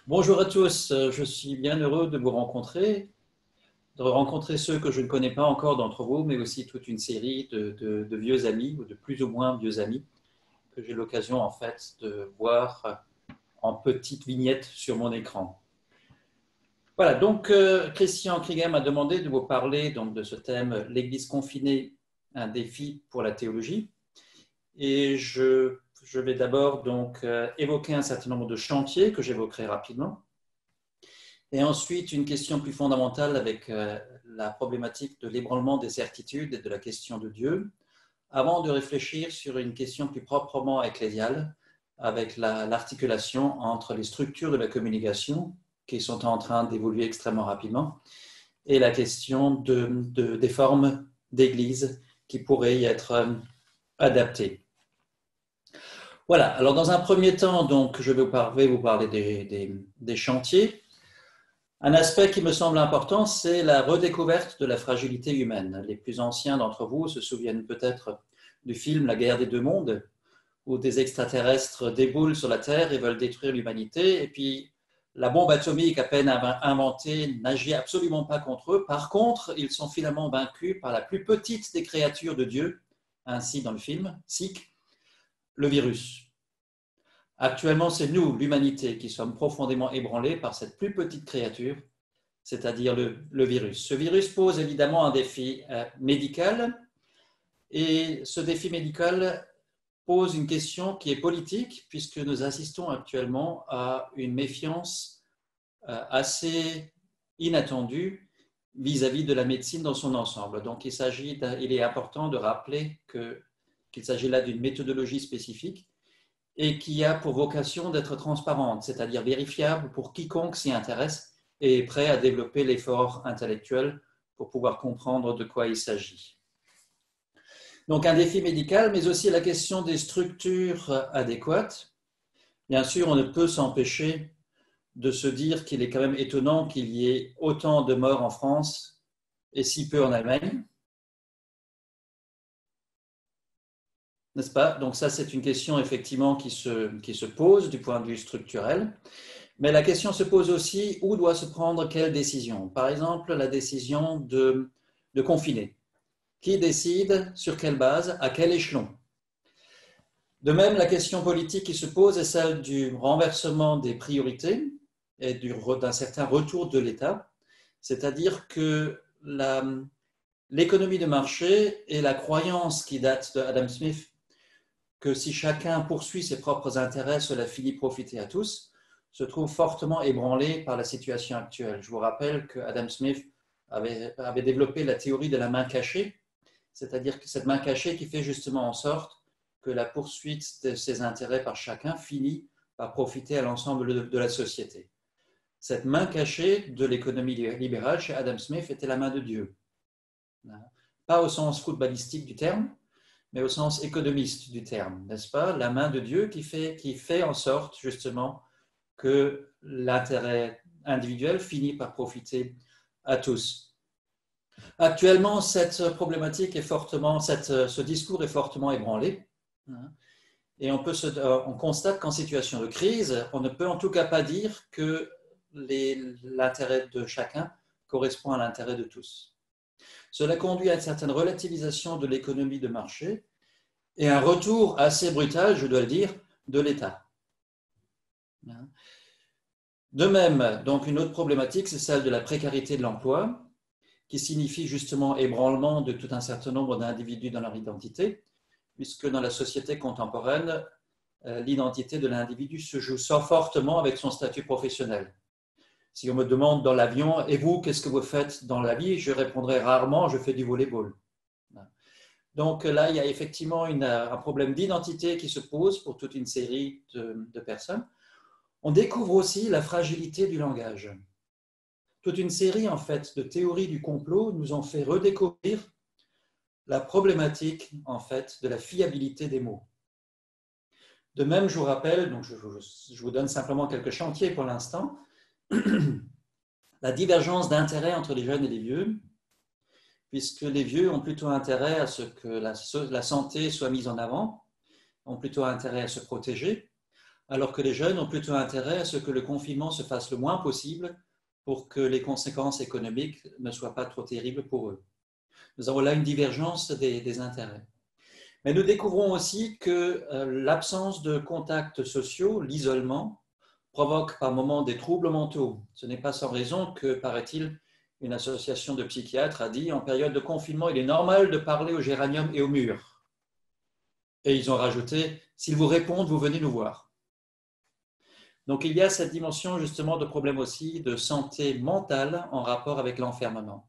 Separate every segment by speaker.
Speaker 1: Bonjour à tous, je suis bien heureux de vous rencontrer, de rencontrer ceux que je ne connais pas encore d'entre vous, mais aussi toute une série de vieux amis ou de plus ou moins vieux amis que j'ai l'occasion en fait de voir en petites vignettes sur mon écran. Voilà, donc Christian Krieger m'a demandé de vous parler donc, de ce thème l'Église confinée, un défi pour la théologie. Et je vais d'abord donc évoquer un certain nombre de chantiers que j'évoquerai rapidement. Et ensuite, une question plus fondamentale avec la problématique de l'ébranlement des certitudes et de la question de Dieu, avant de réfléchir sur une question plus proprement ecclésiale, avec l'articulation entre les structures de la communication, qui sont en train d'évoluer extrêmement rapidement, et la question des formes d'église qui pourraient y être adaptées. Voilà, alors dans un premier temps, donc, je vais vous parler des chantiers. Un aspect qui me semble important, c'est la redécouverte de la fragilité humaine. Les plus anciens d'entre vous se souviennent peut-être du film La guerre des deux mondes, où des extraterrestres déboulent sur la Terre et veulent détruire l'humanité. Et puis, la bombe atomique, à peine inventée, n'agit absolument pas contre eux. Par contre, ils sont finalement vaincus par la plus petite des créatures de Dieu, ainsi dans le film, Sikh, le virus. Actuellement, c'est nous, l'humanité, qui sommes profondément ébranlés par cette plus petite créature, c'est-à-dire le virus. Ce virus pose évidemment un défi médical, et ce défi médical pose une question qui est politique, puisque nous assistons actuellement à une méfiance assez inattendue vis-à-vis de la médecine dans son ensemble. Donc il est important de rappeler qu'il s'agit là d'une méthodologie spécifique et qui a pour vocation d'être transparente, c'est-à-dire vérifiable pour quiconque s'y intéresse et est prêt à développer l'effort intellectuel pour pouvoir comprendre de quoi il s'agit. Donc un défi médical, mais aussi la question des structures adéquates. Bien sûr, on ne peut s'empêcher de se dire qu'il est quand même étonnant qu'il y ait autant de morts en France et si peu en Allemagne. N'est-ce pas? Donc ça, c'est une question effectivement qui se pose du point de vue structurel. Mais la question se pose aussi où doit se prendre quelle décision. Par exemple, la décision de confiner. Qui décide, sur quelle base, à quel échelon? De même, la question politique qui se pose est celle du renversement des priorités et d'un certain retour de l'État, c'est-à-dire que l'économie de marché et la croyance qui date de Adam Smith que si chacun poursuit ses propres intérêts, cela finit profiter à tous, se trouve fortement ébranlée par la situation actuelle. Je vous rappelle que Adam Smith avait développé la théorie de la main cachée, c'est-à-dire que cette main cachée qui fait justement en sorte que la poursuite de ses intérêts par chacun finit par profiter à l'ensemble de la société. Cette main cachée de l'économie libérale chez Adam Smith était la main de Dieu. Pas au sens footballistique du terme, mais au sens économiste du terme, n'est-ce pas? La main de Dieu qui fait en sorte justement que l'intérêt individuel finit par profiter à tous. Actuellement, cette problématique est ce discours est fortement ébranlé. Et on constate qu'en situation de crise, on ne peut en tout cas pas dire que l'intérêt de chacun correspond à l'intérêt de tous. Cela conduit à une certaine relativisation de l'économie de marché et un retour assez brutal, je dois le dire, de l'État. De même, donc une autre problématique, c'est celle de la précarité de l'emploi, qui signifie justement ébranlement de tout un certain nombre d'individus dans leur identité, puisque dans la société contemporaine, l'identité de l'individu se joue fortement avec son statut professionnel. Si on me demande dans l'avion, et vous, qu'est-ce que vous faites dans la vie? Je répondrai rarement, je fais du volleyball. Donc là, il y a effectivement un problème d'identité qui se pose pour toute une série de personnes. On découvre aussi la fragilité du langage. Toute une série, en fait, de théories du complot nous ont fait redécouvrir la problématique, en fait, de la fiabilité des mots. De même, je vous rappelle, donc je vous donne simplement quelques chantiers pour l'instant, la divergence d'intérêt entre les jeunes et les vieux, puisque les vieux ont plutôt intérêt à ce que la santé soit mise en avant, ont plutôt intérêt à se protéger, alors que les jeunes ont plutôt intérêt à ce que le confinement se fasse le moins possible pour que les conséquences économiques ne soient pas trop terribles pour eux. Nous avons là une divergence des intérêts. Mais nous découvrons aussi que l'absence de contacts sociaux, l'isolement, provoque par moments des troubles mentaux. Ce n'est pas sans raison que, paraît-il, une association de psychiatres a dit en période de confinement, il est normal de parler aux géraniums et aux murs. Et ils ont rajouté, s'ils vous répondent, vous venez nous voir. Donc il y a cette dimension justement de problème aussi de santé mentale en rapport avec l'enfermement.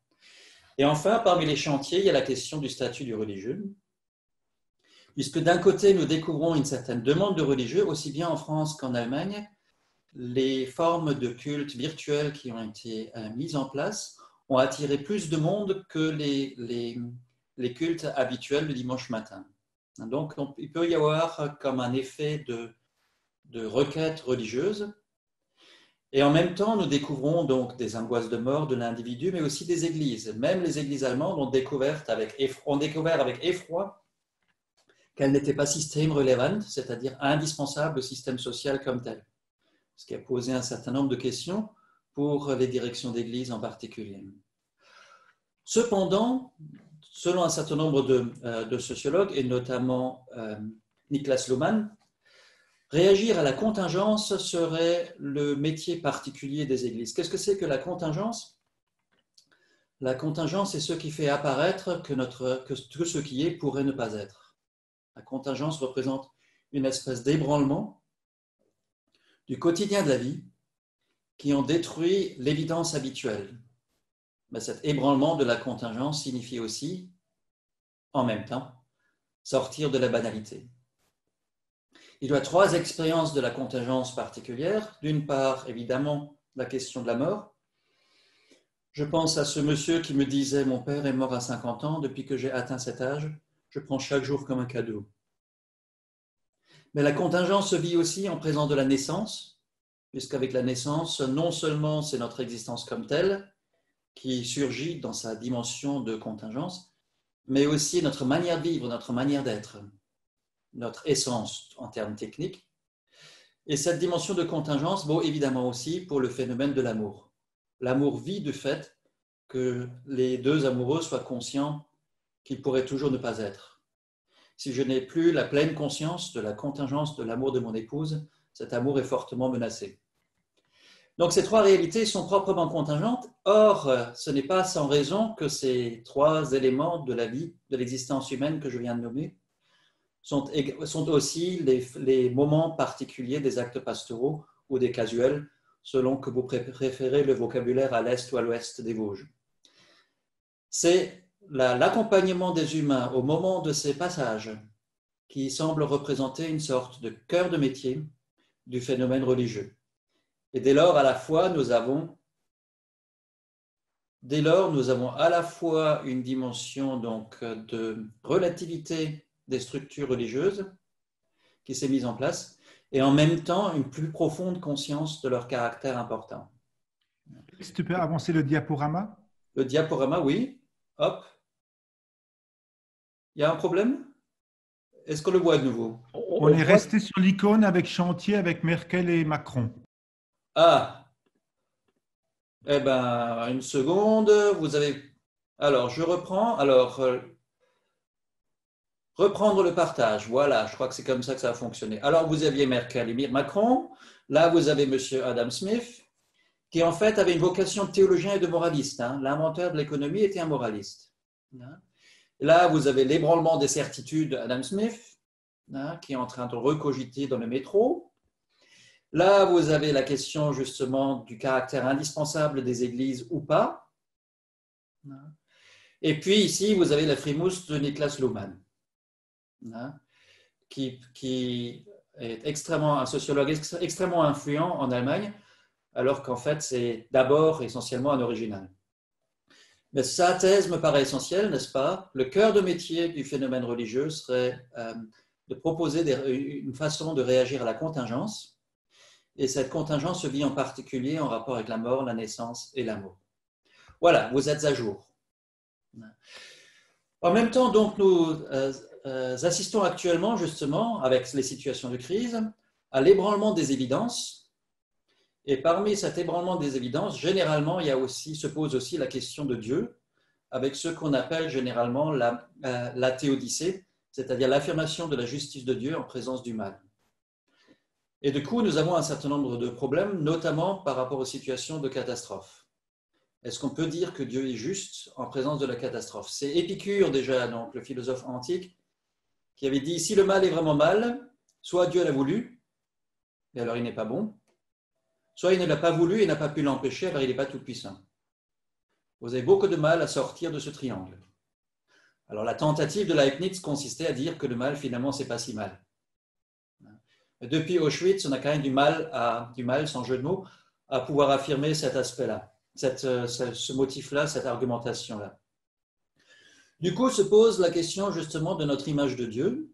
Speaker 1: Et enfin, parmi les chantiers, il y a la question du statut du religieux, puisque d'un côté, nous découvrons une certaine demande de religieux, aussi bien en France qu'en Allemagne. Les formes de culte virtuels qui ont été mises en place ont attiré plus de monde que les cultes habituels le dimanche matin. Donc, il peut y avoir comme un effet de requête religieuse. Et en même temps, nous découvrons donc des angoisses de mort de l'individu, mais aussi des églises. Même les églises allemandes ont découvert avec effroi qu'elles n'étaient pas système relevant, c'est-à-dire indispensables au système social comme tel. Ce qui a posé un certain nombre de questions pour les directions d'église en particulier. Cependant, selon un certain nombre de sociologues, et notamment Niklas Luhmann, réagir à la contingence serait le métier particulier des églises. Qu'est-ce que c'est que la contingence? La contingence, c'est ce qui fait apparaître que ce qui est pourrait ne pas être. La contingence représente une espèce d'ébranlement du quotidien de la vie qui ont détruit l'évidence habituelle. Mais cet ébranlement de la contingence signifie aussi, en même temps, sortir de la banalité. Il y a 3 expériences de la contingence particulière. D'une part, évidemment, la question de la mort. Je pense à ce monsieur qui me disait « Mon père est mort à 50 ans, depuis que j'ai atteint cet âge, je prends chaque jour comme un cadeau. » Mais la contingence se vit aussi en présence de la naissance, puisqu'avec la naissance, non seulement c'est notre existence comme telle qui surgit dans sa dimension de contingence, mais aussi notre manière de vivre, notre manière d'être, notre essence en termes techniques. Et cette dimension de contingence vaut évidemment aussi pour le phénomène de l'amour. L'amour vit du fait que les 2 amoureux soient conscients qu'ils pourraient toujours ne pas être. Si je n'ai plus la pleine conscience de la contingence de l'amour de mon épouse, cet amour est fortement menacé. Donc ces 3 réalités sont proprement contingentes. Or, ce n'est pas sans raison que ces 3 éléments de la vie, de l'existence humaine que je viens de nommer, sont aussi les moments particuliers des actes pastoraux ou des casuels, selon que vous préférez le vocabulaire à l'est ou à l'ouest des Vosges. C'est l'accompagnement des humains au moment de ces passages qui semble représenter une sorte de cœur de métier du phénomène religieux. Et dès lors, nous avons à la fois une dimension donc, de relativité des structures religieuses qui s'est mise en place et en même temps une plus profonde conscience de leur caractère important.
Speaker 2: Si tu peux avancer le diaporama?
Speaker 1: Le diaporama, oui. Hop. Il y a un problème? Est-ce qu'on le voit de nouveau?
Speaker 2: On est resté sur l'icône avec chantier, avec Merkel et Macron.
Speaker 1: Ah, eh bien, une seconde. Vous avez. Alors, je reprends. Alors, reprendre le partage. Voilà, je crois que c'est comme ça que ça a fonctionné. Alors, vous aviez Merkel et Macron. Là, vous avez M. Adam Smith, qui en fait avait une vocation de théologien et de moraliste. L'inventeur de l'économie était un moraliste. Là, vous avez l'ébranlement des certitudes Adam Smith, qui est en train de recogiter dans le métro. Là, vous avez la question justement du caractère indispensable des églises ou pas. Et puis ici, vous avez la frimousse de Niklas Luhmann, qui est un sociologue extrêmement influent en Allemagne, alors qu'en fait, c'est d'abord essentiellement un original. Mais sa thèse me paraît essentielle, n'est-ce pas? Le cœur de métier du phénomène religieux serait de proposer une façon de réagir à la contingence. Et cette contingence se vit en particulier en rapport avec la mort, la naissance et l'amour. Voilà, vous êtes à jour. En même temps, donc, nous assistons actuellement, justement, avec les situations de crise, à l'ébranlement des évidences. Et parmi cet ébranlement des évidences, généralement, se pose aussi la question de Dieu, avec ce qu'on appelle généralement la théodicée, c'est-à-dire l'affirmation de la justice de Dieu en présence du mal. Et du coup, nous avons un certain nombre de problèmes, notamment par rapport aux situations de catastrophe. Est-ce qu'on peut dire que Dieu est juste en présence de la catastrophe? C'est Épicure déjà, donc le philosophe antique, qui avait dit, si le mal est vraiment mal, soit Dieu l'a voulu, et alors il n'est pas bon, soit il ne l'a pas voulu et n'a pas pu l'empêcher, alors il n'est pas tout-puissant. Vous avez beaucoup de mal à sortir de ce triangle. Alors la tentative de Leibniz consistait à dire que le mal, finalement, c'est pas si mal. Depuis Auschwitz, on a quand même du mal, sans jeu de mots, à pouvoir affirmer cet aspect-là, ce motif-là, cette argumentation-là. Du coup, se pose la question justement de notre image de Dieu.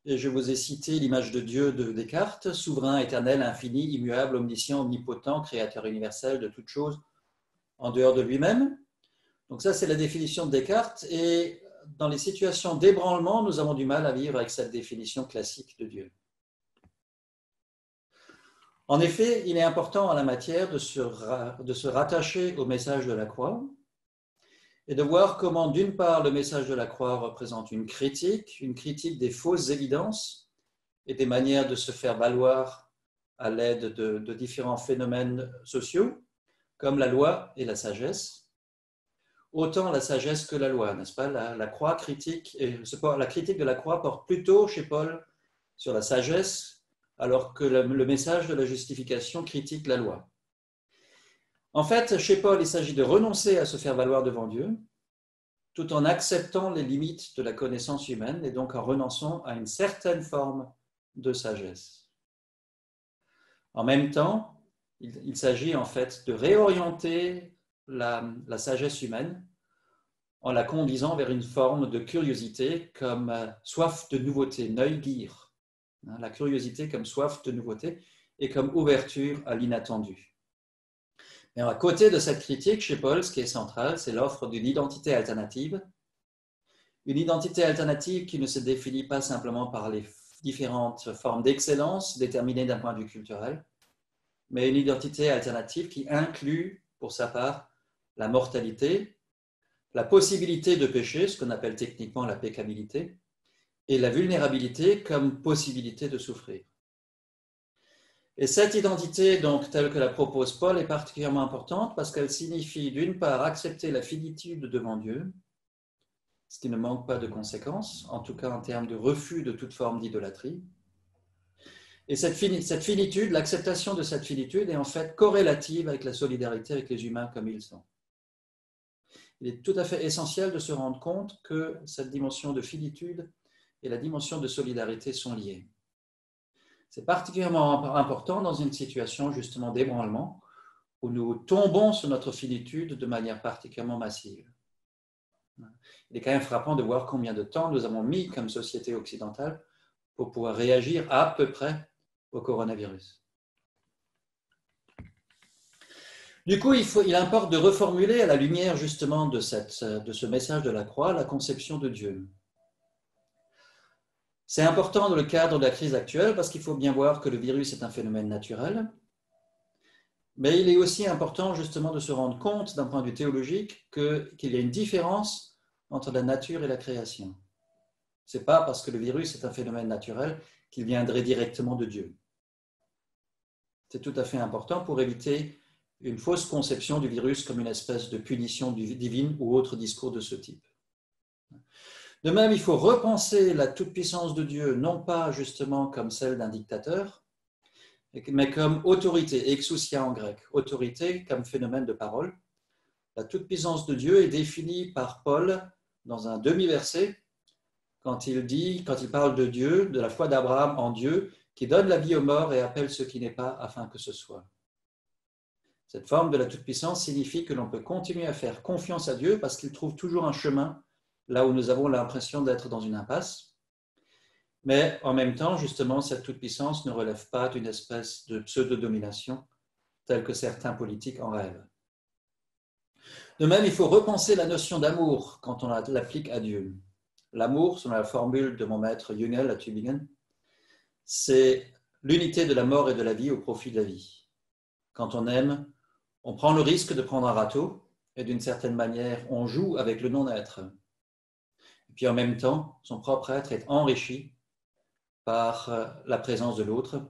Speaker 1: Et je vous ai cité l'image de Dieu de Descartes, souverain, éternel, infini, immuable, omniscient, omnipotent, créateur universel de toutes choses en dehors de lui-même. Donc ça, c'est la définition de Descartes. Et dans les situations d'ébranlement, nous avons du mal à vivre avec cette définition classique de Dieu. En effet, il est important en la matière de se rattacher au message de la croix et de voir comment, d'une part, le message de la croix représente une critique des fausses évidences et des manières de se faire valoir à l'aide de différents phénomènes sociaux, comme la loi et la sagesse. Autant la sagesse que la loi, n'est-ce pas? La croix critique, la critique de la croix porte plutôt chez Paul sur la sagesse, alors que le message de la justification critique la loi. En fait, chez Paul, il s'agit de renoncer à se faire valoir devant Dieu, tout en acceptant les limites de la connaissance humaine et donc en renonçant à une certaine forme de sagesse. En même temps, il s'agit en fait de réorienter la sagesse humaine en la conduisant vers une forme de curiosité comme soif de nouveauté, Neugier. La curiosité comme soif de nouveauté et comme ouverture à l'inattendu. Mais à côté de cette critique, chez Paul, ce qui est central, c'est l'offre d'une identité alternative. Une identité alternative qui ne se définit pas simplement par les différentes formes d'excellence déterminées d'un point de vue culturel, mais une identité alternative qui inclut, pour sa part, la mortalité, la possibilité de pécher, ce qu'on appelle techniquement la péccabilité, et la vulnérabilité comme possibilité de souffrir. Et cette identité, donc, telle que la propose Paul, est particulièrement importante parce qu'elle signifie, d'une part, accepter la finitude devant Dieu, ce qui ne manque pas de conséquences, en tout cas en termes de refus de toute forme d'idolâtrie. Et cette finitude, l'acceptation de cette finitude est en fait corrélative avec la solidarité avec les humains comme ils sont. Il est tout à fait essentiel de se rendre compte que cette dimension de finitude et la dimension de solidarité sont liées. C'est particulièrement important dans une situation justement d'ébranlement où nous tombons sur notre finitude de manière particulièrement massive. Il est quand même frappant de voir combien de temps nous avons mis comme société occidentale pour pouvoir réagir à peu près au coronavirus. Du coup, il importe de reformuler à la lumière justement de ce message de la croix la conception de Dieu. C'est important dans le cadre de la crise actuelle parce qu'il faut bien voir que le virus est un phénomène naturel, mais il est aussi important justement de se rendre compte d'un point de vue théologique qu'il y a une différence entre la nature et la création. Ce n'est pas parce que le virus est un phénomène naturel qu'il viendrait directement de Dieu. C'est tout à fait important pour éviter une fausse conception du virus comme une espèce de punition divine ou autre discours de ce type. De même, il faut repenser la toute-puissance de Dieu, non pas justement comme celle d'un dictateur, mais comme autorité, exousia en grec, autorité comme phénomène de parole. La toute-puissance de Dieu est définie par Paul dans un demi-verset quand il parle de Dieu, de la foi d'Abraham en Dieu, qui donne la vie aux morts et appelle ce qui n'est pas afin que ce soit. Cette forme de la toute-puissance signifie que l'on peut continuer à faire confiance à Dieu parce qu'il trouve toujours un chemin là où nous avons l'impression d'être dans une impasse. Mais en même temps, justement, cette toute-puissance ne relève pas d'une espèce de pseudo-domination telle que certains politiques en rêvent. De même, il faut repenser la notion d'amour quand on l'applique à Dieu. L'amour, selon la formule de mon maître Jungel à Tübingen, c'est l'unité de la mort et de la vie au profit de la vie. Quand on aime, on prend le risque de prendre un râteau et d'une certaine manière, on joue avec le non-être. Et puis en même temps, son propre être est enrichi par la présence de l'autre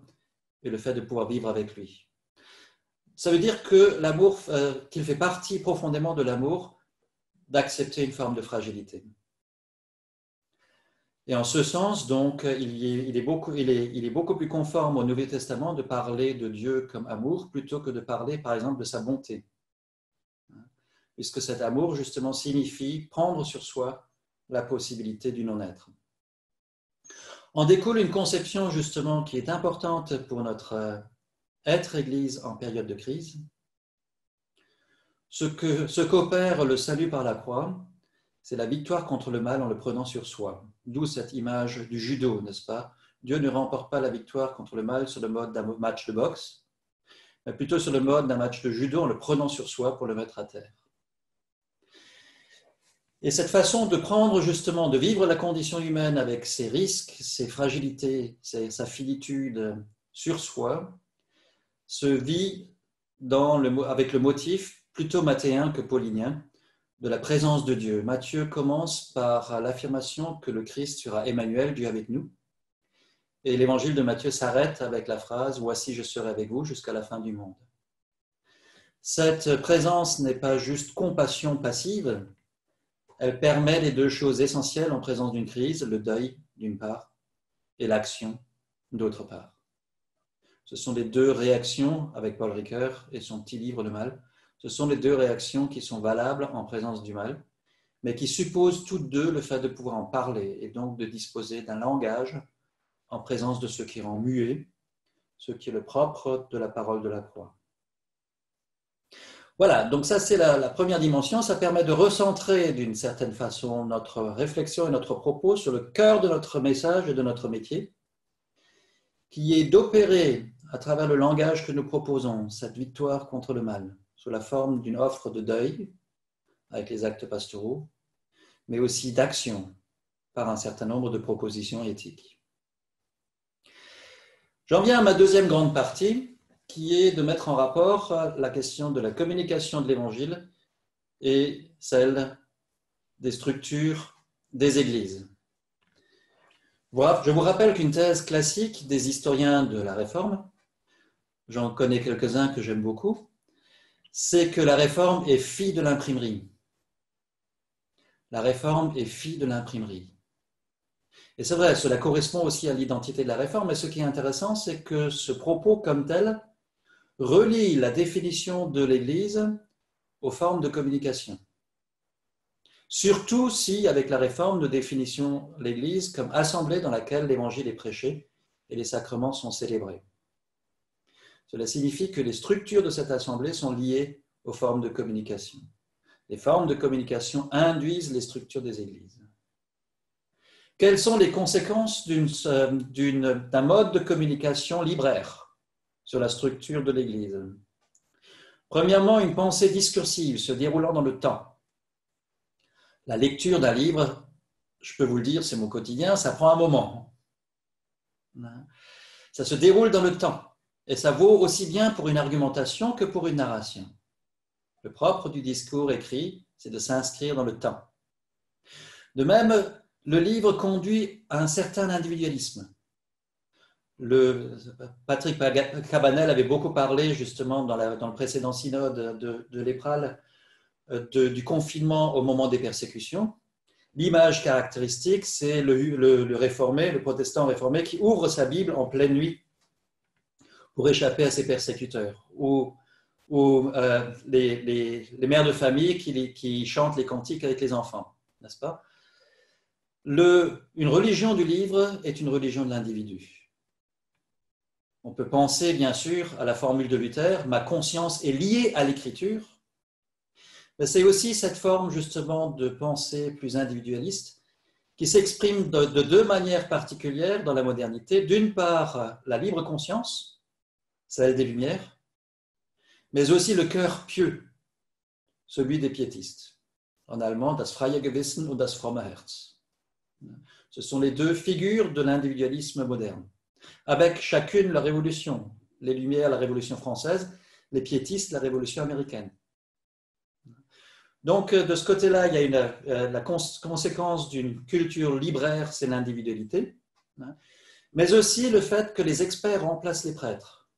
Speaker 1: et le fait de pouvoir vivre avec lui. Ça veut dire que l'amour, qu'il fait partie profondément de l'amour, d'accepter une forme de fragilité. Et en ce sens, donc, il est beaucoup plus conforme au Nouveau Testament de parler de Dieu comme amour plutôt que de parler, par exemple, de sa bonté. Puisque cet amour, justement, signifie prendre sur soi la possibilité du non-être. En découle une conception, justement, qui est importante pour notre être Église en période de crise. Ce qu'opère le salut par la croix, c'est la victoire contre le mal en le prenant sur soi. D'où cette image du judo, n'est-ce pas? Dieu ne remporte pas la victoire contre le mal sur le mode d'un match de boxe, mais plutôt sur le mode d'un match de judo en le prenant sur soi pour le mettre à terre. Et cette façon de prendre justement, de vivre la condition humaine avec ses risques, ses fragilités, sa finitude sur soi, se vit avec le motif plutôt mathéen que paulinien de la présence de Dieu. Matthieu commence par l'affirmation que le Christ sera Emmanuel, Dieu avec nous. Et l'évangile de Matthieu s'arrête avec la phrase « Voici, je serai avec vous jusqu'à la fin du monde ». Cette présence n'est pas juste compassion passive, elle permet les deux choses essentielles en présence d'une crise, le deuil d'une part et l'action d'autre part. Ce sont les deux réactions, avec Paul Ricoeur et son petit livre Le Mal, ce sont les deux réactions qui sont valables en présence du mal, mais qui supposent toutes deux le fait de pouvoir en parler et donc de disposer d'un langage en présence de ce qui rend muet, ce qui est le propre de la parole de la croix. Voilà, donc ça c'est la première dimension, ça permet de recentrer d'une certaine façon notre réflexion et notre propos sur le cœur de notre message et de notre métier, qui est d'opérer à travers le langage que nous proposons cette victoire contre le mal, sous la forme d'une offre de deuil, avec les actes pastoraux, mais aussi d'action par un certain nombre de propositions éthiques. J'en viens à ma deuxième grande partie, qui est de mettre en rapport la question de la communication de l'Évangile et celle des structures des églises. Je vous rappelle qu'une thèse classique des historiens de la Réforme, j'en connais quelques-uns que j'aime beaucoup, c'est que la Réforme est fille de l'imprimerie. La Réforme est fille de l'imprimerie. Et c'est vrai, cela correspond aussi à l'identité de la Réforme, mais ce qui est intéressant, c'est que ce propos comme tel relie la définition de l'Église aux formes de communication. Surtout si, avec la Réforme, nous définissons l'Église comme assemblée dans laquelle l'Évangile est prêché et les sacrements sont célébrés. Cela signifie que les structures de cette assemblée sont liées aux formes de communication. Les formes de communication induisent les structures des églises. Quelles sont les conséquences d'un mode de communication libraire sur la structure de l'Église? Premièrement, une pensée discursive se déroulant dans le temps. La lecture d'un livre, je peux vous le dire, c'est mon quotidien, ça prend un moment. Ça se déroule dans le temps. Et ça vaut aussi bien pour une argumentation que pour une narration. Le propre du discours écrit, c'est de s'inscrire dans le temps. De même, le livre conduit à un certain individualisme. Patrick Cabanel avait beaucoup parlé justement dans le précédent synode de l'Épral du confinement au moment des persécutions. L'image caractéristique, c'est le réformé, le protestant réformé qui ouvre sa Bible en pleine nuit pour échapper à ses persécuteurs, ou les mères de famille qui chantent les cantiques avec les enfants, n'est-ce pas? Une religion du livre est une religion de l'individu. On peut penser, bien sûr, à la formule de Luther, « Ma conscience est liée à l'écriture », mais c'est aussi cette forme, justement, de pensée plus individualiste qui s'exprime de deux manières particulières dans la modernité. D'une part, la libre conscience, celle des Lumières, mais aussi le cœur pieux, celui des piétistes. En allemand, das freie Gewissen und das fromme Herz. Ce sont les deux figures de l'individualisme moderne. avec chacune la révolution. Les Lumières, la Révolution française, les piétistes, la Révolution américaine. Donc, de ce côté-là, il y a la conséquence d'une culture libraire, c'est l'individualité, mais aussi le fait que les experts remplacent les prêtres.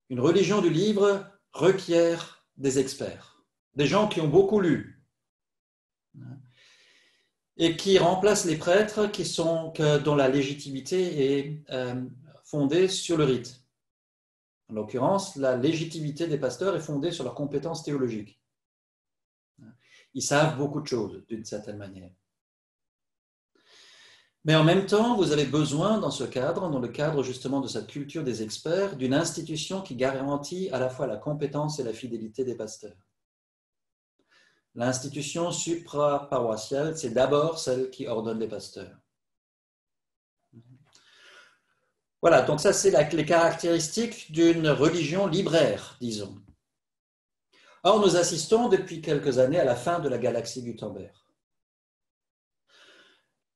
Speaker 1: Une religion du livre requiert des experts, des gens qui ont beaucoup lu, et qui remplacent les prêtres dont la légitimité est fondée sur le rite. En l'occurrence, la légitimité des pasteurs est fondée sur leurs compétences théologiques. Ils savent beaucoup de choses, d'une certaine manière. Mais en même temps, vous avez besoin, dans le cadre justement de cette culture des experts, d'une institution qui garantit à la fois la compétence et la fidélité des pasteurs. L'institution supra-paroissiale, c'est d'abord celle qui ordonne les pasteurs. Voilà, donc ça, c'est les caractéristiques d'une religion libraire, disons. Or, nous assistons depuis quelques années à la fin de la galaxie Gutenberg.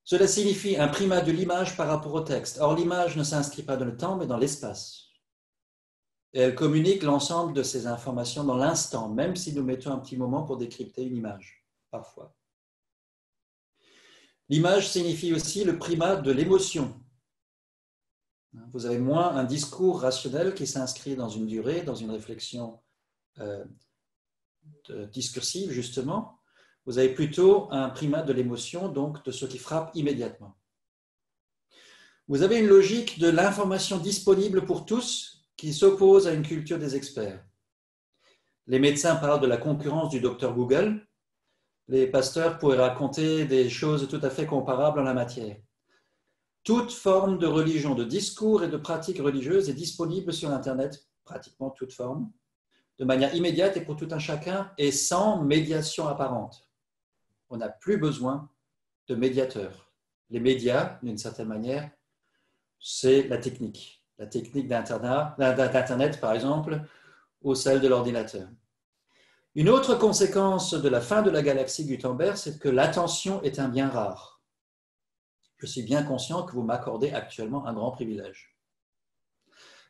Speaker 1: Cela signifie un primat de l'image par rapport au texte. Or, l'image ne s'inscrit pas dans le temps, mais dans l'espace. Et elle communique l'ensemble de ces informations dans l'instant, même si nous mettons un petit moment pour décrypter une image, parfois. L'image signifie aussi le primat de l'émotion. Vous avez moins un discours rationnel qui s'inscrit dans une durée, dans une réflexion discursive, justement. Vous avez plutôt un primat de l'émotion, donc de ce qui frappe immédiatement. Vous avez une logique de l'information disponible pour tous qui s'oppose à une culture des experts. Les médecins parlent de la concurrence du docteur Google. Les pasteurs pourraient raconter des choses tout à fait comparables en la matière. Toute forme de religion, de discours et de pratique religieuse est disponible sur Internet, pratiquement toute forme, de manière immédiate et pour tout un chacun et sans médiation apparente. On n'a plus besoin de médiateurs. Les médias, d'une certaine manière, c'est la technique d'Internet, par exemple, ou celle de l'ordinateur. Une autre conséquence de la fin de la galaxie Gutenberg, c'est que l'attention est un bien rare. Je suis bien conscient que vous m'accordez actuellement un grand privilège.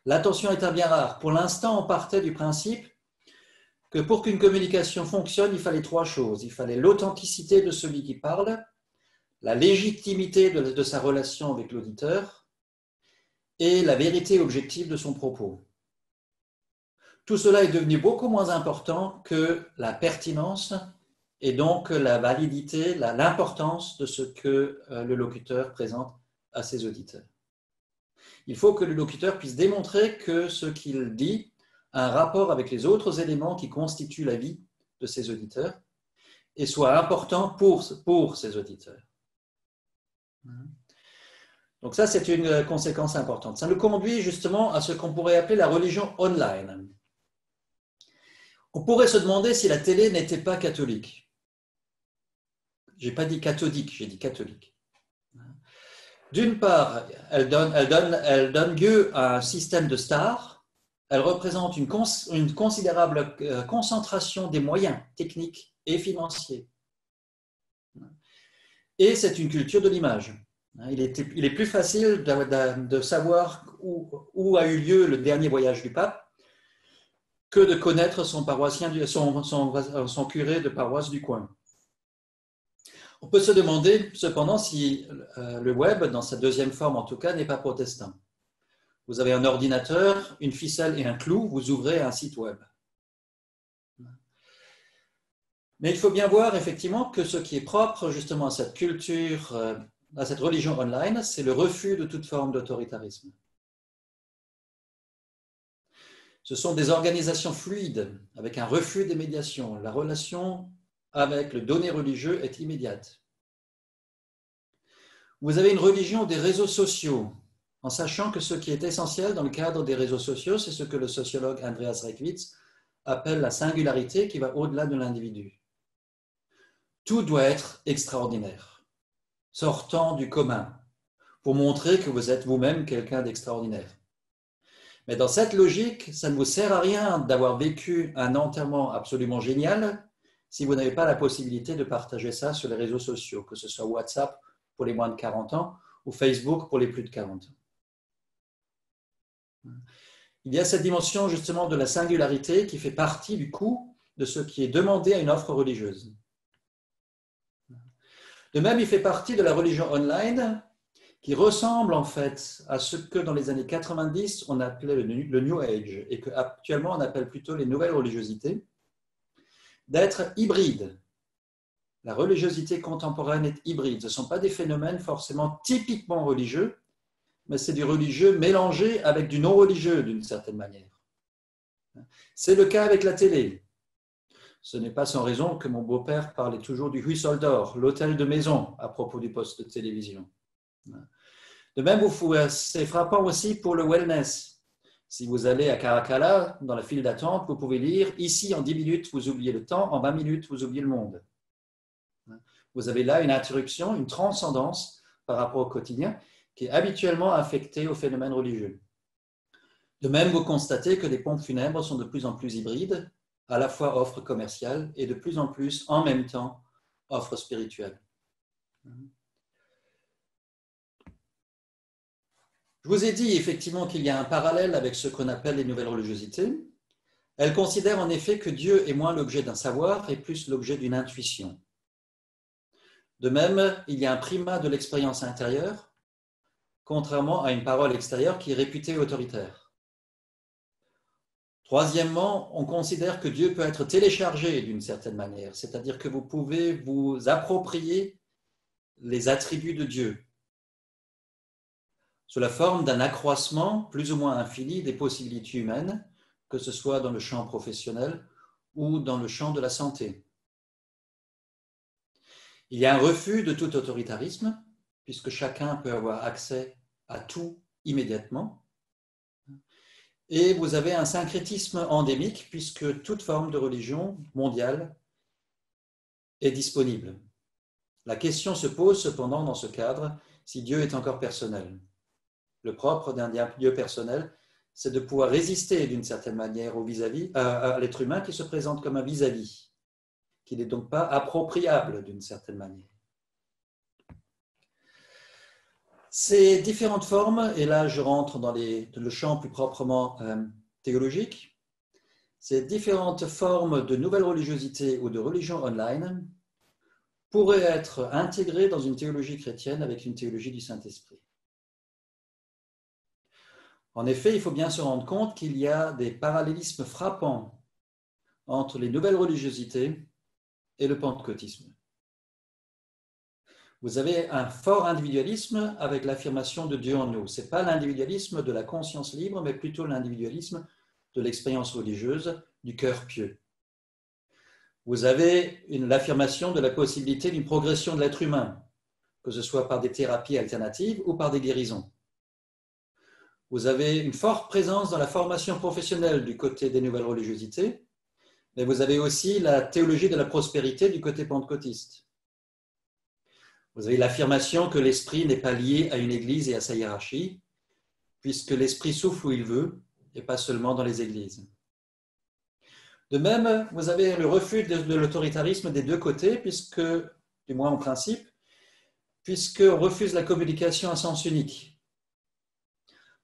Speaker 1: L'attention est un bien rare. Pour l'instant, on partait du principe que pour qu'une communication fonctionne, il fallait trois choses. Il fallait l'authenticité de celui qui parle, la légitimité de sa relation avec l'auditeur et la vérité objective de son propos. Tout cela est devenu beaucoup moins important que la pertinence et donc la validité, l'importance de ce que le locuteur présente à ses auditeurs. Il faut que le locuteur puisse démontrer que ce qu'il dit a un rapport avec les autres éléments qui constituent la vie de ses auditeurs et soit important pour ses auditeurs. Donc ça, c'est une conséquence importante. Ça nous conduit justement à ce qu'on pourrait appeler la religion online. On pourrait se demander si la télé n'était pas catholique. Je n'ai pas dit cathodique, j'ai dit catholique. D'une part, elle donne lieu à un système de stars. Elle représente une considérable concentration des moyens techniques et financiers. Et c'est une culture de l'image. Il est plus facile de savoir où a eu lieu le dernier voyage du pape que de connaître son paroissien, son curé de paroisse du coin. On peut se demander cependant si le web, dans sa deuxième forme en tout cas, n'est pas protestant. Vous avez un ordinateur, une ficelle et un clou, vous ouvrez un site web. Mais il faut bien voir effectivement que ce qui est propre justement à cette culture, à cette religion online, c'est le refus de toute forme d'autoritarisme. Ce sont des organisations fluides, avec un refus des médiations. La relation avec le donné religieux est immédiate. Vous avez une religion des réseaux sociaux, en sachant que ce qui est essentiel dans le cadre des réseaux sociaux, c'est ce que le sociologue Andreas Reckwitz appelle la singularité qui va au-delà de l'individu. Tout doit être extraordinaire, sortant du commun, pour montrer que vous êtes vous-même quelqu'un d'extraordinaire. Mais dans cette logique, ça ne vous sert à rien d'avoir vécu un enterrement absolument génial si vous n'avez pas la possibilité de partager ça sur les réseaux sociaux, que ce soit WhatsApp pour les moins de 40 ans ou Facebook pour les plus de 40 ans. Il y a cette dimension justement de la singularité qui fait partie du coup de ce qui est demandé à une offre religieuse. De même, il fait partie de la religion online qui ressemble en fait à ce que dans les années 90 on appelait le New Age et qu'actuellement on appelle plutôt les nouvelles religiosités, d'être hybride. La religiosité contemporaine est hybride. Ce ne sont pas des phénomènes forcément typiquement religieux, mais c'est du religieux mélangé avec du non-religieux d'une certaine manière. C'est le cas avec la télé. Ce n'est pas sans raison que mon beau-père parlait toujours du Huisol d'or, l'hôtel de maison, à propos du poste de télévision. De même, c'est frappant aussi pour le wellness. Si vous allez à Caracalla, dans la file d'attente, vous pouvez lire « Ici, en 10 minutes, vous oubliez le temps, en 20 minutes, vous oubliez le monde ». Vous avez là une interruption, une transcendance par rapport au quotidien qui est habituellement affectée au phénomène religieux. De même, vous constatez que les pompes funèbres sont de plus en plus hybrides, à la fois offre commerciale et de plus en plus, en même temps, offre spirituelle. Je vous ai dit effectivement qu'il y a un parallèle avec ce qu'on appelle les nouvelles religiosités. Elles considèrent en effet que Dieu est moins l'objet d'un savoir et plus l'objet d'une intuition. De même, il y a un primat de l'expérience intérieure, contrairement à une parole extérieure qui est réputée autoritaire. Troisièmement, on considère que Dieu peut être téléchargé d'une certaine manière, c'est-à-dire que vous pouvez vous approprier les attributs de Dieu sous la forme d'un accroissement plus ou moins infini des possibilités humaines, que ce soit dans le champ professionnel ou dans le champ de la santé. Il y a un refus de tout autoritarisme, puisque chacun peut avoir accès à tout immédiatement. Et vous avez un syncrétisme endémique, puisque toute forme de religion mondiale est disponible. La question se pose cependant dans ce cadre si Dieu est encore personnel. Le propre d'un Dieu personnel, c'est de pouvoir résister d'une certaine manière au vis-à-vis, à l'être humain qui se présente comme un vis-à-vis, qui n'est donc pas appropriable d'une certaine manière. Ces différentes formes, et là je rentre dans le champ plus proprement théologique, ces différentes formes de nouvelle religiosité ou de religion online pourraient être intégrées dans une théologie chrétienne avec une théologie du Saint-Esprit. En effet, il faut bien se rendre compte qu'il y a des parallélismes frappants entre les nouvelles religiosités et le pentecôtisme. Vous avez un fort individualisme avec l'affirmation de Dieu en nous. Ce n'est pas l'individualisme de la conscience libre, mais plutôt l'individualisme de l'expérience religieuse, du cœur pieux. Vous avez l'affirmation de la possibilité d'une progression de l'être humain, que ce soit par des thérapies alternatives ou par des guérisons. Vous avez une forte présence dans la formation professionnelle du côté des nouvelles religiosités, mais vous avez aussi la théologie de la prospérité du côté pentecôtiste. Vous avez l'affirmation que l'esprit n'est pas lié à une église et à sa hiérarchie, puisque l'esprit souffle où il veut, et pas seulement dans les églises. De même, vous avez le refus de l'autoritarisme des deux côtés, puisque, du moins en principe, puisqu'on refuse la communication à sens unique.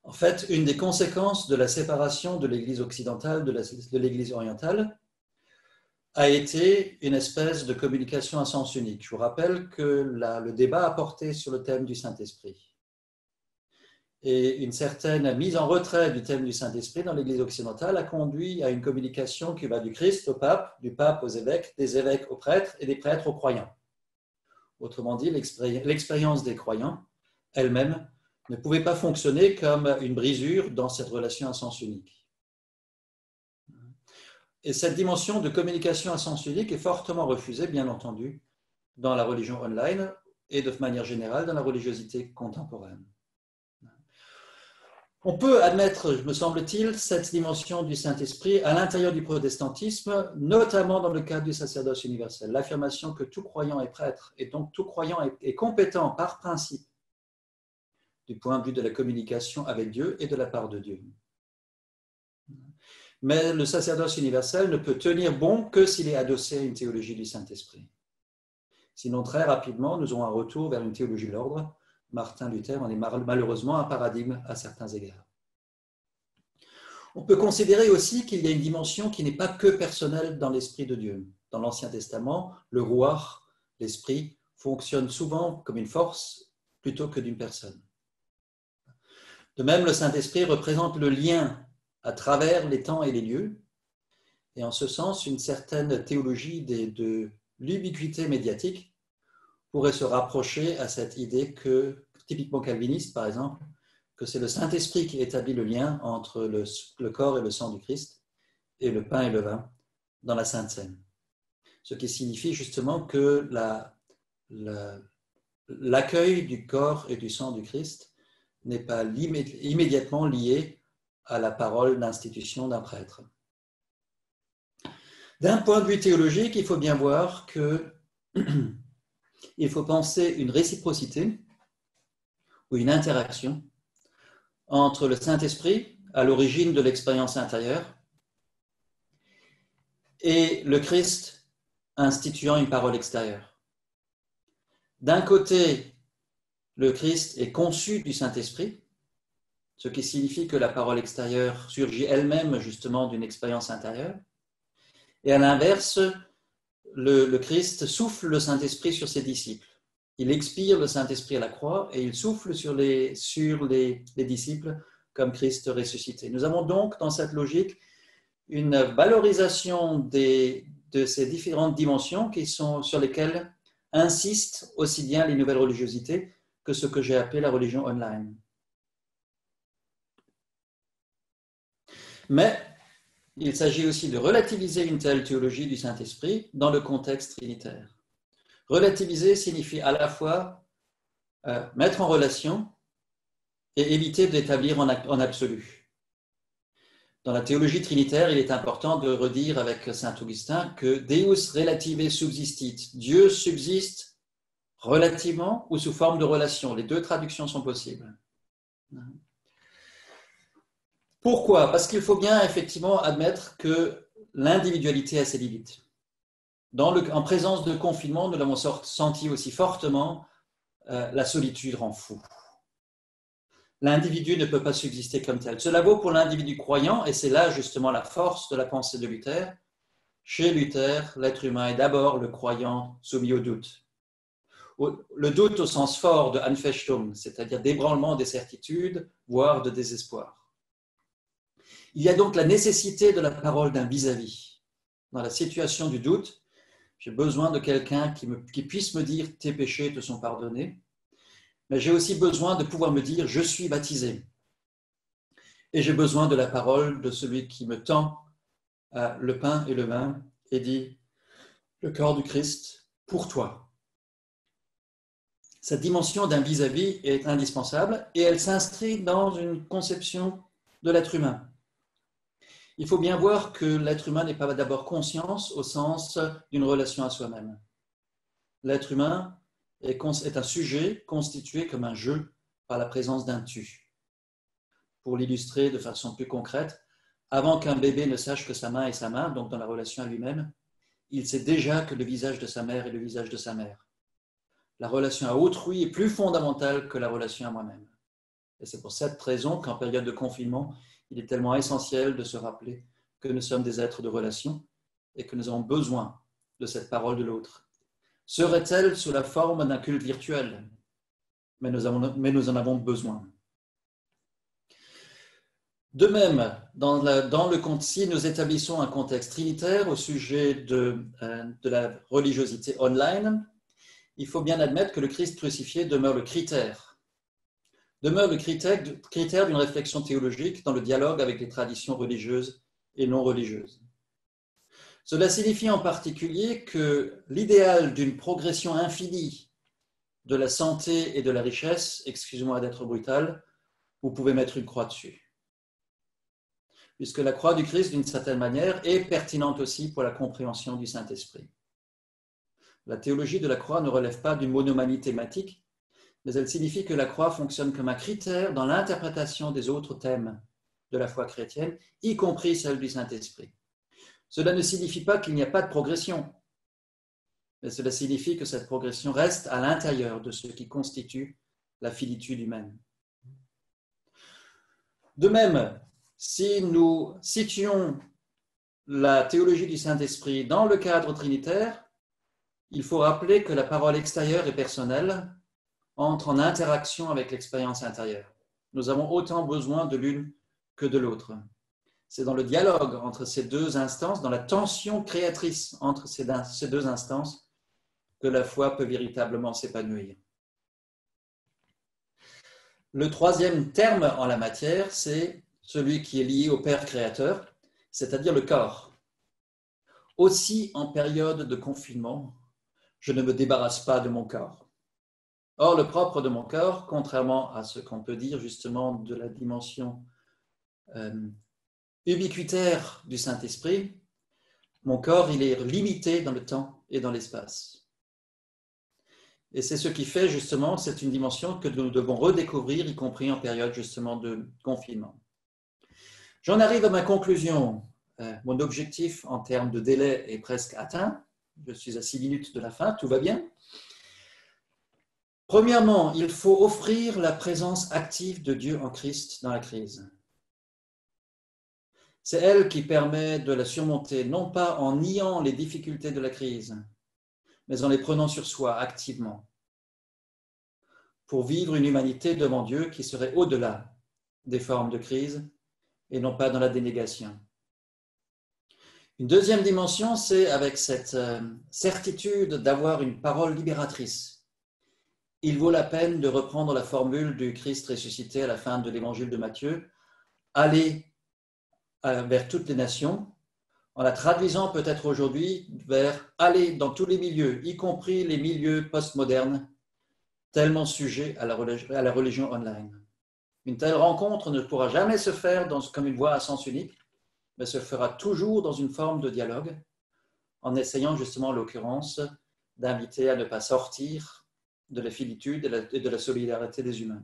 Speaker 1: En fait, une des conséquences de la séparation de l'Église occidentale de l'Église orientale a été une espèce de communication à sens unique. Je vous rappelle que le débat a porté sur le thème du Saint-Esprit. Et une certaine mise en retrait du thème du Saint-Esprit dans l'Église occidentale a conduit à une communication qui va du Christ au pape, du pape aux évêques, des évêques aux prêtres et des prêtres aux croyants. Autrement dit, l'expérience des croyants elle-même ne pouvait pas fonctionner comme une brisure dans cette relation à sens unique. Et cette dimension de communication à sens unique est fortement refusée, bien entendu, dans la religion online et de manière générale dans la religiosité contemporaine. On peut admettre, me semble-t-il, cette dimension du Saint-Esprit à l'intérieur du protestantisme, notamment dans le cadre du sacerdoce universel, l'affirmation que tout croyant est prêtre et donc tout croyant est compétent par principe du point de vue de la communication avec Dieu et de la part de Dieu. Mais le sacerdoce universel ne peut tenir bon que s'il est adossé à une théologie du Saint-Esprit. Sinon, très rapidement, nous aurons un retour vers une théologie de l'ordre. Martin Luther en est malheureusement un paradigme à certains égards. On peut considérer aussi qu'il y a une dimension qui n'est pas que personnelle dans l'Esprit de Dieu. Dans l'Ancien Testament, le Ruach, l'Esprit, fonctionne souvent comme une force plutôt que d'une personne. De même, le Saint-Esprit représente le lien à travers les temps et les lieux, et en ce sens, une certaine théologie de l'ubiquité médiatique pourrait se rapprocher à cette idée que, typiquement calviniste par exemple, que c'est le Saint-Esprit qui établit le lien entre le corps et le sang du Christ et le pain et le vin dans la Sainte Seine. Ce qui signifie justement que l'accueil du corps et du sang du Christ n'est pas immédiatement lié à la parole d'institution d'un prêtre. D'un point de vue théologique, il faut bien voir qu'il faut penser une réciprocité ou une interaction entre le Saint-Esprit, à l'origine de l'expérience intérieure, et le Christ instituant une parole extérieure. D'un côté, le Christ est conçu du Saint-Esprit, ce qui signifie que la parole extérieure surgit elle-même justement d'une expérience intérieure. Et à l'inverse, le Christ souffle le Saint-Esprit sur ses disciples. Il expire le Saint-Esprit à la croix et il souffle sur les disciples comme Christ ressuscité. Nous avons donc dans cette logique une valorisation de ces différentes dimensions sur lesquelles insistent aussi bien les nouvelles religiosités que ce que j'ai appelé la religion online. Mais il s'agit aussi de relativiser une telle théologie du Saint-Esprit dans le contexte trinitaire. Relativiser signifie à la fois mettre en relation et éviter d'établir en absolu. Dans la théologie trinitaire, il est important de redire avec saint Augustin que Deus relative subsistit, Dieu subsiste relativement ou sous forme de relation. Les deux traductions sont possibles. Pourquoi ? Parce qu'il faut bien effectivement admettre que l'individualité a ses limites. En présence de confinement, nous l'avons senti aussi fortement, la solitude rend fou. L'individu ne peut pas subsister comme tel. Cela vaut pour l'individu croyant, et c'est là justement la force de la pensée de Luther. Chez Luther, l'être humain est d'abord le croyant soumis au doute. Le doute au sens fort de Anfechtung, c'est-à-dire d'ébranlement des certitudes, voire de désespoir. Il y a donc la nécessité de la parole d'un vis-à-vis. Dans la situation du doute, j'ai besoin de quelqu'un qui puisse me dire « tes péchés te sont pardonnés », mais j'ai aussi besoin de pouvoir me dire « je suis baptisé ». Et j'ai besoin de la parole de celui qui me tend le pain et le vin et dit « le corps du Christ pour toi ». Cette dimension d'un vis-à-vis est indispensable et elle s'inscrit dans une conception de l'être humain. Il faut bien voir que l'être humain n'est pas d'abord conscience au sens d'une relation à soi-même. L'être humain est un sujet constitué comme un jeu par la présence d'un tu. Pour l'illustrer de façon plus concrète, avant qu'un bébé ne sache que sa main est sa main, donc dans la relation à lui-même, il sait déjà que le visage de sa mère est le visage de sa mère. La relation à autrui est plus fondamentale que la relation à moi-même. Et c'est pour cette raison qu'en période de confinement, il est tellement essentiel de se rappeler que nous sommes des êtres de relation et que nous avons besoin de cette parole de l'autre. Serait-elle sous la forme d'un culte virtuel ? Mais nous en avons besoin. De même, si nous établissons un contexte trinitaire au sujet de la religiosité online, il faut bien admettre que le Christ crucifié demeure le critère d'une réflexion théologique dans le dialogue avec les traditions religieuses et non religieuses. Cela signifie en particulier que l'idéal d'une progression infinie de la santé et de la richesse, excusez-moi d'être brutal, vous pouvez mettre une croix dessus. Puisque la croix du Christ, d'une certaine manière, est pertinente aussi pour la compréhension du Saint-Esprit. La théologie de la croix ne relève pas d'une monomanie thématique, mais elle signifie que la croix fonctionne comme un critère dans l'interprétation des autres thèmes de la foi chrétienne, y compris celle du Saint-Esprit. Cela ne signifie pas qu'il n'y a pas de progression, mais cela signifie que cette progression reste à l'intérieur de ce qui constitue la finitude humaine. De même, si nous situons la théologie du Saint-Esprit dans le cadre trinitaire, il faut rappeler que la parole extérieure et personnelle entre en interaction avec l'expérience intérieure. Nous avons autant besoin de l'une que de l'autre. C'est dans le dialogue entre ces deux instances, dans la tension créatrice entre ces deux instances, que la foi peut véritablement s'épanouir. Le troisième terme en la matière, c'est celui qui est lié au Père créateur, c'est-à-dire le corps. Aussi, en période de confinement, je ne me débarrasse pas de mon corps. Or, le propre de mon corps, contrairement à ce qu'on peut dire justement de la dimension ubiquitaire du Saint-Esprit, mon corps, il est limité dans le temps et dans l'espace. Et c'est ce qui fait justement, c'est une dimension que nous devons redécouvrir, y compris en période justement de confinement. J'en arrive à ma conclusion. Mon objectif en termes de délai est presque atteint. Je suis à 6 minutes de la fin, tout va bien. Premièrement, il faut offrir la présence active de Dieu en Christ dans la crise. C'est elle qui permet de la surmonter, non pas en niant les difficultés de la crise, mais en les prenant sur soi activement, pour vivre une humanité devant Dieu qui serait au-delà des formes de crise et non pas dans la dénégation. Une deuxième dimension, c'est avec cette certitude d'avoir une parole libératrice. Il vaut la peine de reprendre la formule du Christ ressuscité à la fin de l'évangile de Matthieu, « Allez vers toutes les nations », en la traduisant peut-être aujourd'hui vers « Aller dans tous les milieux », y compris les milieux postmodernes, tellement sujets à la religion online. Une telle rencontre ne pourra jamais se faire comme une voie à sens unique, mais se fera toujours dans une forme de dialogue, en essayant justement, en l'occurrence, d'inviter à ne pas sortir de la finitude et de la solidarité des humains.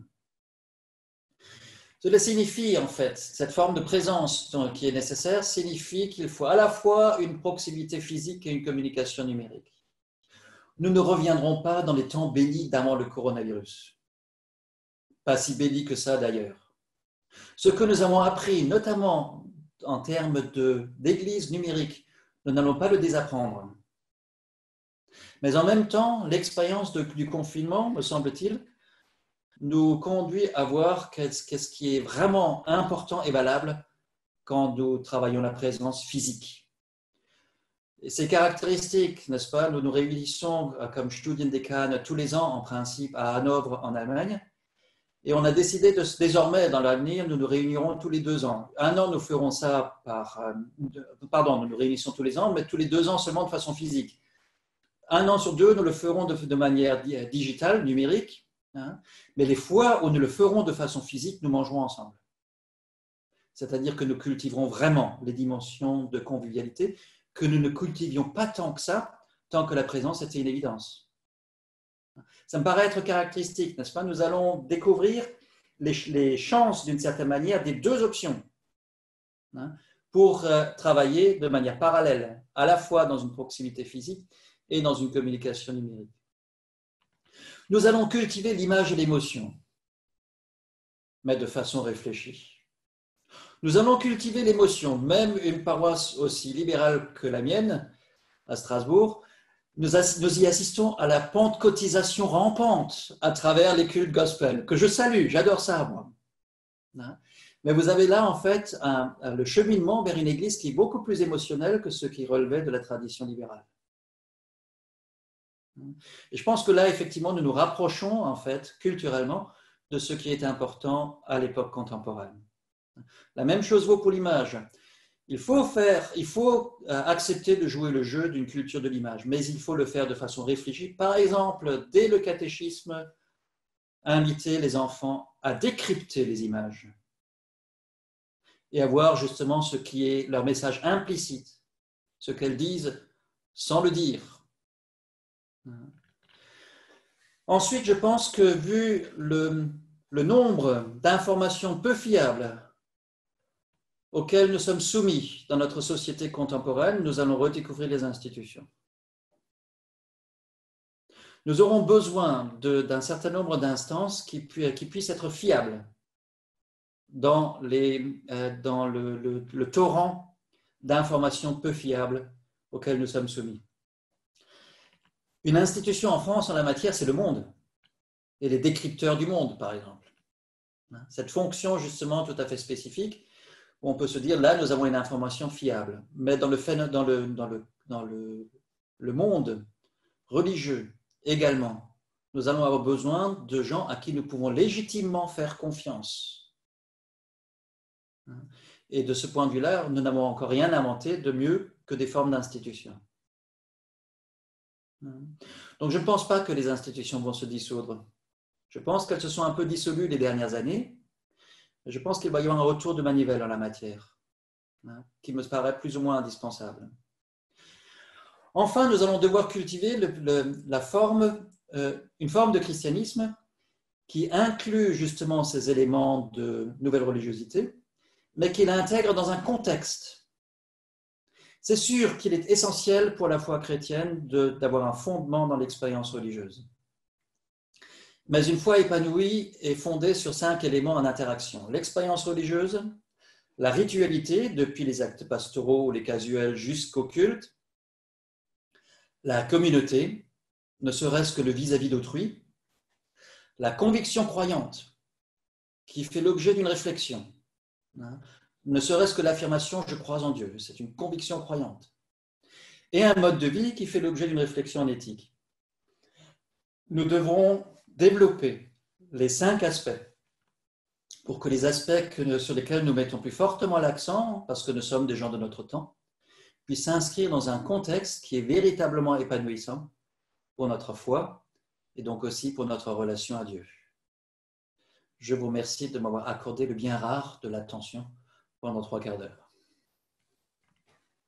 Speaker 1: Cela signifie, en fait, cette forme de présence qui est nécessaire, signifie qu'il faut à la fois une proximité physique et une communication numérique. Nous ne reviendrons pas dans les temps bénis d'avant le coronavirus. Pas si bénis que ça d'ailleurs. Ce que nous avons appris, notamment en termes d'église numérique, nous n'allons pas le désapprendre. Mais en même temps, l'expérience du confinement, me semble-t-il, nous conduit à voir qu'est-ce qui est vraiment important et valable quand nous travaillons la présence physique. Et ces caractéristiques, n'est-ce pas, nous nous réunissons comme Studiendekan tous les ans en principe à Hanovre en Allemagne, et on a décidé désormais dans l'avenir, nous nous réunirons tous les 2 ans. Un an, nous ferons ça nous nous réunissons tous les ans, mais tous les 2 ans seulement de façon physique. 1 an sur 2, nous le ferons de manière digitale, numérique, hein, mais les fois où nous le ferons de façon physique, nous mangerons ensemble. C'est-à-dire que nous cultiverons vraiment les dimensions de convivialité que nous ne cultivions pas tant que ça, tant que la présence était une évidence. Ça me paraît être caractéristique, n'est-ce pas? Nous allons découvrir les chances, d'une certaine manière, des 2 options, hein, pour travailler de manière parallèle, à la fois dans une proximité physique et dans une communication numérique. Nous allons cultiver l'image et l'émotion, mais de façon réfléchie. Nous allons cultiver l'émotion, même une paroisse aussi libérale que la mienne, à Strasbourg, nous y assistons à la pentecôtisation rampante à travers les cultes gospel, que je salue, j'adore ça, moi. Mais vous avez là, en fait, le cheminement vers une église qui est beaucoup plus émotionnelle que ce qui relevait de la tradition libérale. Et je pense que là, effectivement, nous nous rapprochons, en fait, culturellement, de ce qui est important à l'époque contemporaine. La même chose vaut pour l'image. Il faut accepter de jouer le jeu d'une culture de l'image, mais il faut le faire de façon réfléchie. Par exemple, dès le catéchisme, inviter les enfants à décrypter les images et à voir justement ce qui est leur message implicite, ce qu'elles disent sans le dire. Ensuite, je pense que vu le nombre d'informations peu fiables auxquelles nous sommes soumis dans notre société contemporaine, nous allons redécouvrir les institutions. Nous aurons besoin d'un certain nombre d'instances qui puissent être fiables, dans le torrent d'informations peu fiables auxquelles nous sommes soumis. Une institution en France en la matière, c'est le Monde et les décrypteurs du monde, par exemple. Cette fonction justement tout à fait spécifique où on peut se dire, là, nous avons une information fiable. Mais dans le monde religieux également, nous allons avoir besoin de gens à qui nous pouvons légitimement faire confiance. Et de ce point de vue-là, nous n'avons encore rien inventé de mieux que des formes d'institutions. Donc, je ne pense pas que les institutions vont se dissoudre. Je pense qu'elles se sont un peu dissolues les dernières années. Je pense qu'il va y avoir un retour de manivelle en la matière, qui me paraît plus ou moins indispensable. Enfin, nous allons devoir cultiver une forme de christianisme qui inclut justement ces éléments de nouvelle religiosité, mais qui l'intègre dans un contexte. C'est sûr qu'il est essentiel pour la foi chrétienne d'avoir un fondement dans l'expérience religieuse. Mais une foi épanouie est fondée sur 5 éléments en interaction. L'expérience religieuse, la ritualité, depuis les actes pastoraux ou les casuels jusqu'au culte, la communauté, ne serait-ce que le vis-à-vis d'autrui, la conviction croyante, qui fait l'objet d'une réflexion, ne serait-ce que l'affirmation « je crois en Dieu », c'est une conviction croyante, et un mode de vie qui fait l'objet d'une réflexion en éthique. Nous devrons développer les 5 aspects pour que les aspects sur lesquels nous mettons plus fortement l'accent, parce que nous sommes des gens de notre temps, puissent s'inscrire dans un contexte qui est véritablement épanouissant pour notre foi et donc aussi pour notre relation à Dieu. Je vous remercie de m'avoir accordé le bien rare de l'attention pendant 3 quarts d'heure.